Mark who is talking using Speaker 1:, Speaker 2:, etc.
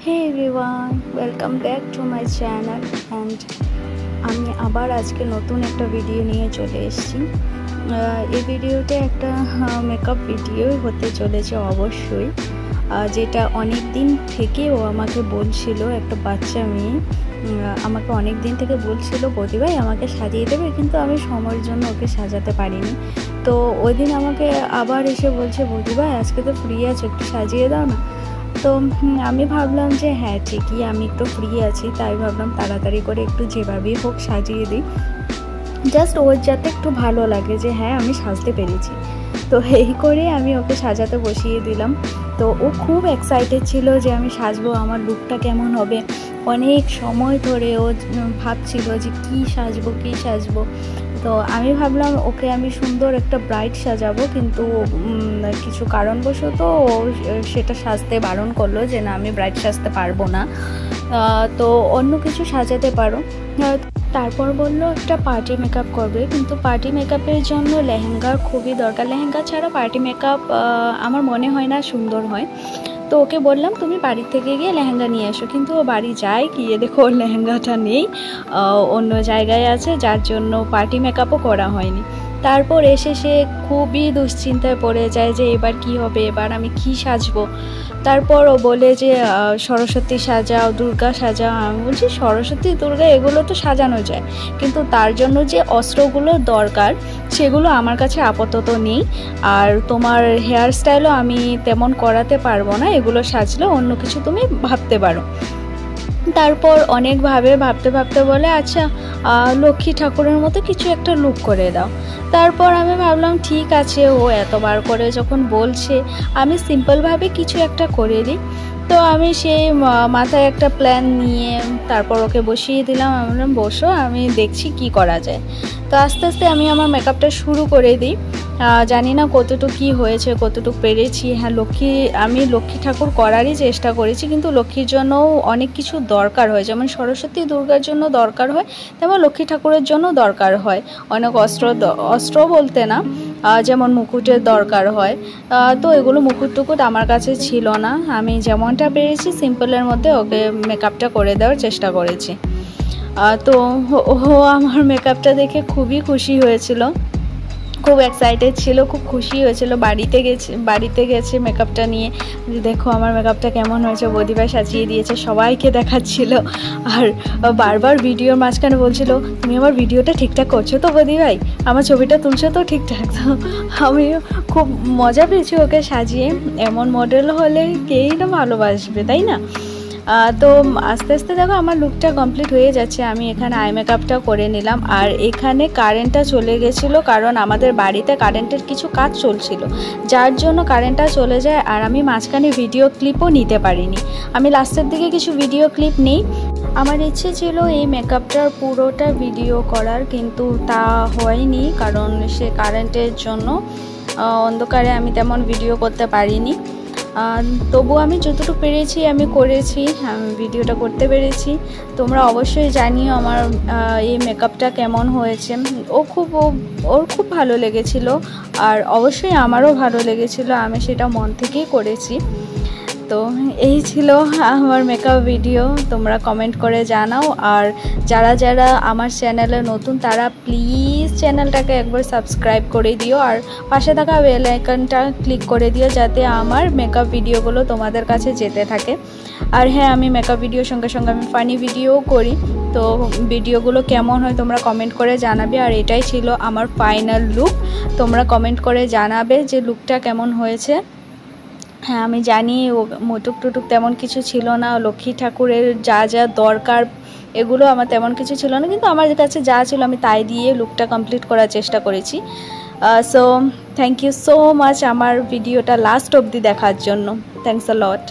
Speaker 1: Hey everyone, welcome back to my channel and আমি আবার আজকে নতুন একটা ভিডিও নিয়ে চলে এসেছি। এই ভিডিওটা একটা মেকআপ ভিডিও হতে চলেছে অবশ্যই, যেটা অনেক দিন থেকে ও আমাকে বলছিল। একটা বাচ্চা মেয়ে আমাকে অনেক দিন থেকে বলছিল বৌদি ভাই আমাকে সাজিয়ে দেবে, কিন্তু আমি সময়ের জন্য ওকে সাজাতে পারিনি। তো ওই দিন আমাকে আবার এসে বলছে বৌদি ভাই আজকে তো ফ্রি আছো, একটু সাজিয়ে দাও না। তো আমি ভাবলাম যে হ্যাঁ ঠিকই, আমি একটু ফ্রি আছি, তাই ভাবলাম তাড়াতাড়ি করে একটু যেভাবেই হোক সাজিয়ে দিই, জাস্ট ওর যাতে একটু ভালো লাগে যে হ্যাঁ আমি সাজতে পেরেছি। তো এই করে আমি ওকে সাজাতে বসিয়ে দিলাম। তো ও খুব এক্সাইটেড ছিল যে আমি সাজবো, আমার লুকটা কেমন হবে। অনেক সময় ধরে ও ভাবছিল যে কী সাজবো। তো আমি ভাবলাম ওকে আমি সুন্দর একটা ব্রাইট সাজাবো, কিন্তু কিছু কারণবশত ও সেটা সাজতে বারণ করলো যে না আমি ব্রাইট সাজতে পারবো না, তো অন্য কিছু সাজাতে পারো। তারপর বললো একটা পার্টি মেকআপ করবে, কিন্তু পার্টি মেকআপের জন্য লেহেঙ্গার খুবই দরকার। লেহেঙ্গা ছাড়া পার্টি মেকআপ আমার মনে হয় না সুন্দর হয়। তো ওকে বললাম তুমি বাড়ি থেকে গিয়ে লেহেঙ্গা নিয়ে এসো, কিন্তু ও বাড়ি যায় গিয়ে দেখো ওর লেহেঙ্গাটা নেই, অন্য জায়গায় আছে, যার জন্য পার্টি মেকআপও করা হয়নি। তারপর এসে সে খুবই দুশ্চিন্তায় পড়ে যায় যে এবার কি হবে, এবার আমি কি সাজবো। তারপর ও বলে যে সরস্বতী সাজাও, দুর্গা সাজাও। আমি বলছি সরস্বতী দুর্গা এগুলো তো সাজানো যায়, কিন্তু তার জন্য যে অস্ত্রগুলো দরকার সেগুলো আমার কাছে আপাতত নেই, আর তোমার হেয়ার স্টাইলও আমি তেমন করাতে পারবো না, এগুলো সাজলে অন্য কিছু তুমি ভাবতে পারো। তারপর অনেকভাবে ভাবতে বলে আচ্ছা লক্ষ্মী ঠাকুরের মতো কিছু একটা লুক করে দাও। তারপর আমি ভাবলাম ঠিক আছে, ও এতবার করে যখন বলছে আমি সিম্পলভাবে কিছু একটা করে দিই। তো আমি সেই মাথায় একটা প্ল্যান নিয়ে তারপর ওকে বসিয়ে দিলাম। আমি বললাম বসো, আমি দেখছি কি করা যায়। তো আস্তে আস্তে আমি আমার মেকআপটা শুরু করে দিই। জানি না কতটুকু কী হয়েছে, কতটুকু পেরেছি। হ্যাঁ আমি লক্ষ্মী ঠাকুর করারই চেষ্টা করেছি, কিন্তু লক্ষ্মীর জন্যও অনেক কিছু দরকার হয়, যেমন সরস্বতী দুর্গার জন্য দরকার হয় তেমন লক্ষ্মী ঠাকুরের জন্য দরকার হয় অনেক অস্ত্র বলতে না, যেমন মুকুটের দরকার হয়। তো এগুলো মুকুট আমার কাছে ছিল না, আমি যেমনটা পেরেছি সিম্পলের মধ্যে ওকে মেকআপটা করে দেওয়ার চেষ্টা করেছি। তো ও আমার মেকআপটা দেখে খুবই খুশি হয়েছিল, খুব এক্সাইটেড ছিল, খুব খুশি হয়েছিল। বাড়িতে গেছে মেকআপটা নিয়ে, যে দেখো আমার মেকআপটা কেমন হয়েছে, বৌদিভাই সাজিয়ে দিয়েছে, সবাইকে দেখাচ্ছিল। আর বারবার ভিডিওর মাঝখানে বলছিল তুমি আমার ভিডিওটা ঠিকঠাক করছো তো বৌদিভাই, আমার ছবিটা তুলছো তো ঠিকঠাক। তো আমি খুব মজা পেয়েছি ওকে সাজিয়ে। এমন মডেল হলে কেই না ভালোবাসবে, তাই না? তো আস্তে আস্তে দেখো আমার লুকটা কমপ্লিট হয়ে যাচ্ছে। আমি এখানে আই মেকআপটা করে নিলাম, আর এখানে কারেন্টটা চলে গেছিলো, কারণ আমাদের বাড়িতে কারেন্টের কিছু কাজ চলছিল, যার জন্য কারেন্টটা চলে যায়। আর আমি মাঝখানে ভিডিও ক্লিপও নিতে পারিনি, আমি লাস্টের দিকে কিছু ভিডিও ক্লিপ নিই। আমার ইচ্ছে ছিল এই মেকআপটার পুরোটা ভিডিও করার, কিন্তু তা হয়নি, কারণ সে কারেন্টের জন্য অন্ধকারে আমি তেমন ভিডিও করতে পারিনি। তবু আমি যতটুকু পেরেছি আমি করেছি, আমি ভিডিওটা করতে পেরেছি। তোমরা অবশ্যই জানিও আমার এই মেকআপটা কেমন হয়েছে। ওর খুব ভালো লেগেছিল, আর অবশ্যই আমারও ভালো লেগেছিল, আমি সেটা মন থেকেই করেছি। তো এই ছিল আমার মেকআপ ভিডিও, তোমরা কমেন্ট করে জানাও। আর যারা আমার চ্যানেলে নতুন তারা প্লিজ চ্যানেলটাকে একবার সাবস্ক্রাইব করে দিও, আর পাশে থাকা বেল আইকনটা ক্লিক করে দিও, যাতে আমার মেকআপ ভিডিওগুলো তোমাদের কাছে যেতে থাকে। আর হ্যাঁ, আমি মেকআপ ভিডিওর সঙ্গে আমি ফানি ভিডিও করি, তো ভিডিওগুলো কেমন হয় তোমরা কমেন্ট করে জানাবে। আর এটাই ছিল আমার ফাইনাল লুক, তোমরা কমেন্ট করে জানাবে যে লুকটা কেমন হয়েছে। হ্যাঁ আমি জানি মুটুক টুটুক তেমন কিছু ছিল না, লক্ষ্মী ঠাকুরের যা দরকার এগুলো আমার তেমন কিছু ছিল না, কিন্তু আমার কাছে যা ছিল আমি তাই দিয়ে লুকটা কমপ্লিট করার চেষ্টা করেছি। So thank you so much আমার ভিডিওটা লাস্ট অবধি দেখার জন্য। Thanks a lot.